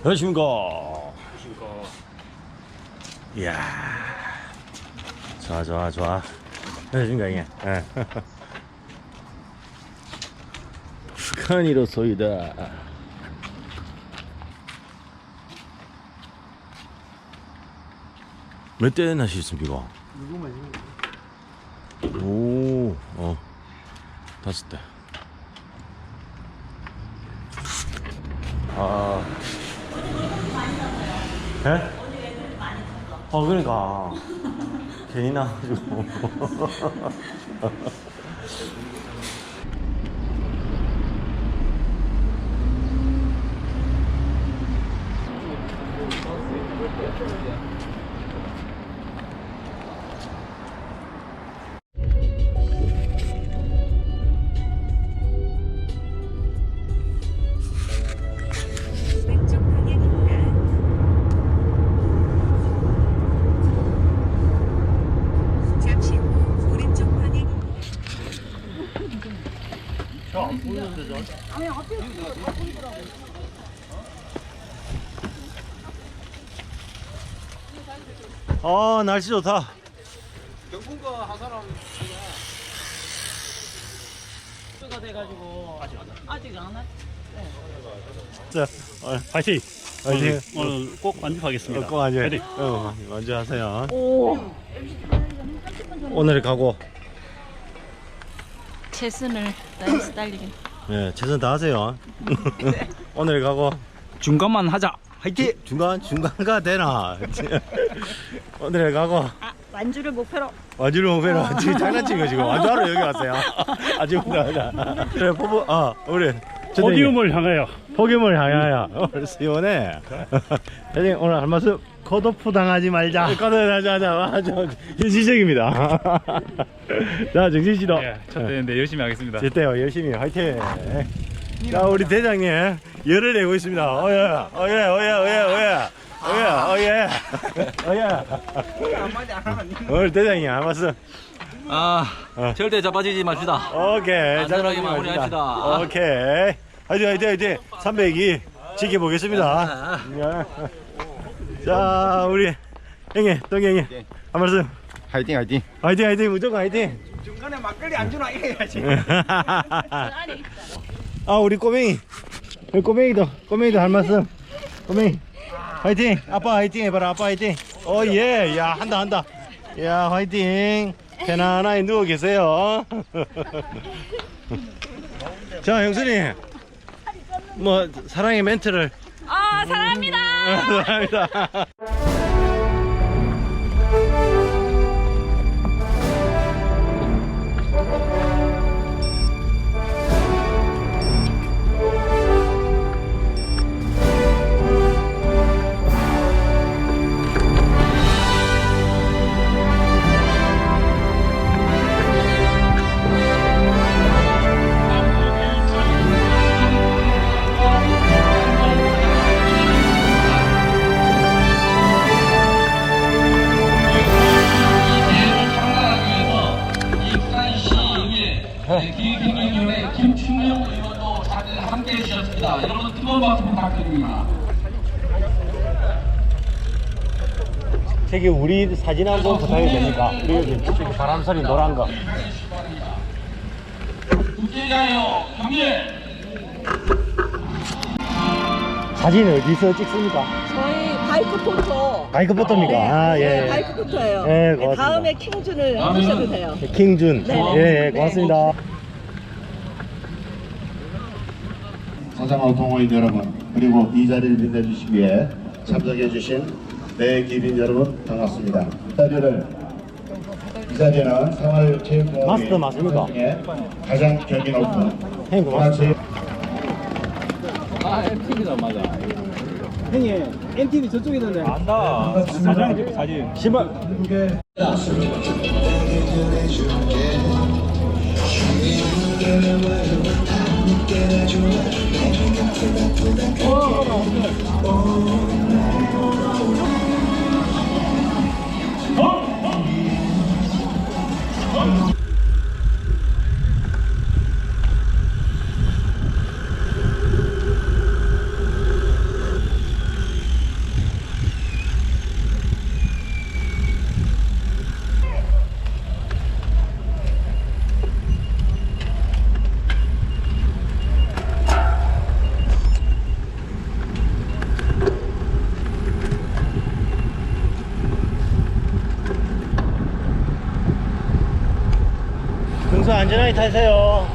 안녕하십니까. 이야. 좋아, 좋아, 좋아. 안녕하십니까, 이게. 스카니로소이다. 몇 대 나셨습니까? 오, 5대. 아, 예? 그러니까 괜히 나가지고. 왼쪽 방향입니다. 잠시 후 오른쪽 방향입니다. 날씨 좋다. 경품가 한 사람 가 돼가지고 아직 안 왔. 자, 파이팅. 파이팅. 오늘 꼭 만족하겠습니다. 꼭 앉아. 파이팅. 먼저 하세요. 오늘 가고. 최선을 다해서 달리긴. 네, 최선 다하세요. 오늘 가고. 중간만 하자. 화이팅! 중간가 되나? 오늘 가고. 완주를 목표로. 완주를 목표로 지금 장난친 거 지금 완주하러 여기 왔어요. 아직부터. 그래, 우리 포디움을 향하여. 포기을 향하여. 오늘 시원해. 대장님 오늘 한 말씀. 컷오프 당하지 말자. 컷오프 하자. 현실적입니다. 자, 정신 씨도. 예, 첫 대회인데 열심히 하겠습니다. 됐대요. 열심히 화이팅. 자, 우리 대장님 열을 내고 있습니다. 오늘 대장님 한 말씀. 절대 자빠지지 맙시다. 오케이. 안전하게 마무리합시다. 오케이. 화이팅. 302 지켜보겠습니다. 자, 우리 형님, 동경님 한 말씀. 화이팅. 화이팅, 무조건 화이팅. 중간에 막걸리 안 주나 이래야지. 우리 꼬맹이도 할 말씀. 꼬맹이 화이팅. 아빠 화이팅 해봐라. 아빠 화이팅. 예. 야, 한다. 야, 화이팅. 편안하게 누워 계세요. 자, 형수님 뭐 사랑의 멘트를. 사랑합니다. 사랑합니다. 기획위원회 김충영 의원도 자리에 함께 해주셨습니다. 여러분 뜨거운 박수 부탁드립니다. 저기 우리 사진 한번 부탁해도 됩니까? 우리 지금 바람 소리 노란 거. 국제자요 경례. 사진 어디서 찍습니까? 저희 바이크 포토. 바이크 포토입니까? 네, 예. 바이크 포토예요. 네, 고맙습니다. 다음에 킹준을 해주셔도 돼요. 킹준. 네. 고맙습니다. 사장하우 동호인 여러분, 그리고 이 자리를 빛내주시기 위해 참석해주신 내 기빈 여러분 반갑습니다. 이 자리는 생활체육공원이 마스터 맞습니까? 중에 가장 격이 높은 형님 고맙습니다. MTV다 맞아. 형님, MTV 저쪽에 있는데. 안다. 사진. 신발. 안전하게 타세요.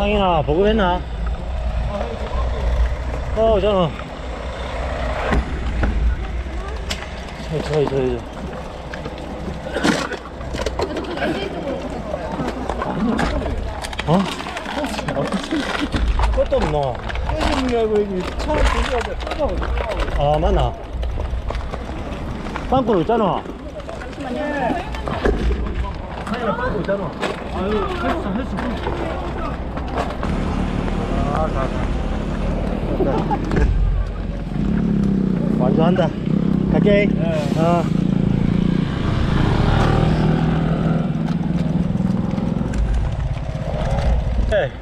상인아 보급했나? 저는 저 어? 그것도 없노? 아 맞나? 빵꾸로 있잖아. 잠시만요. 빵꾸 있잖아. 아유 했어. 완주한다. 갈게. 어. 네.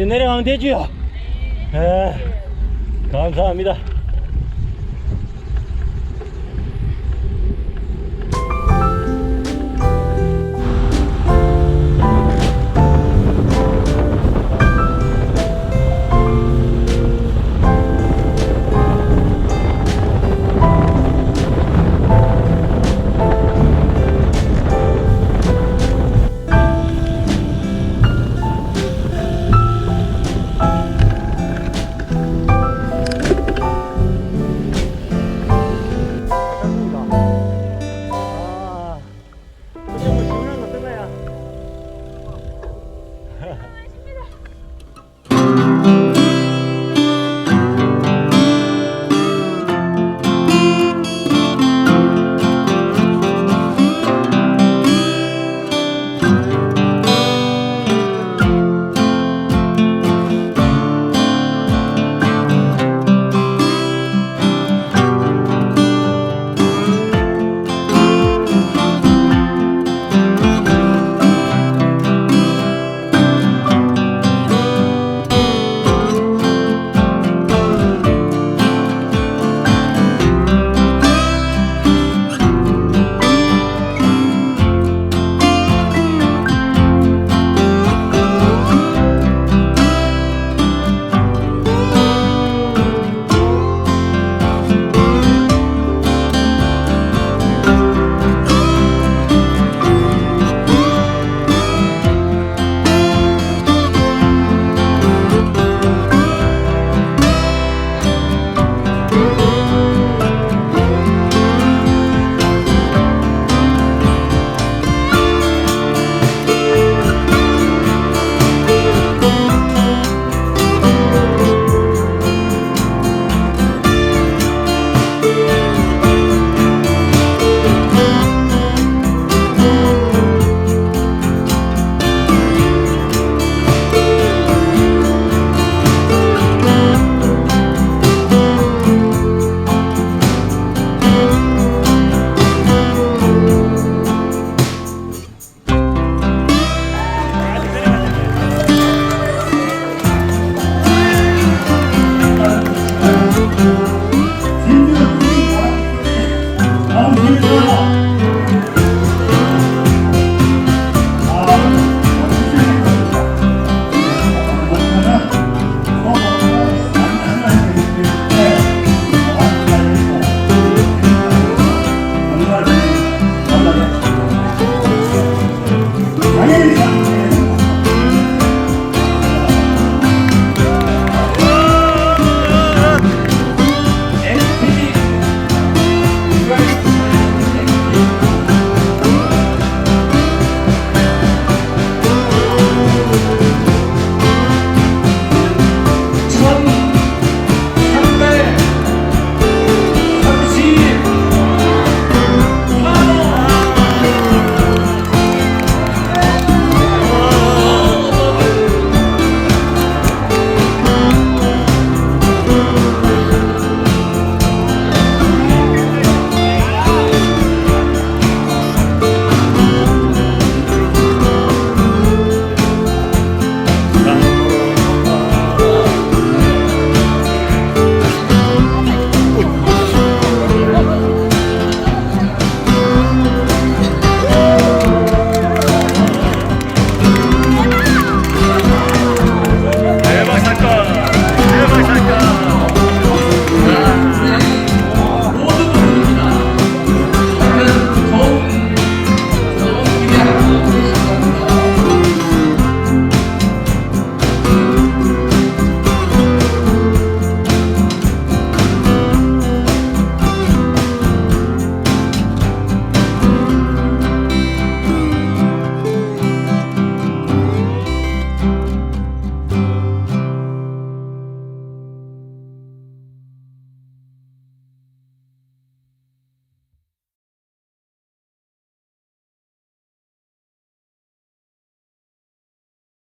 내려가면 되지요. 감사합니다.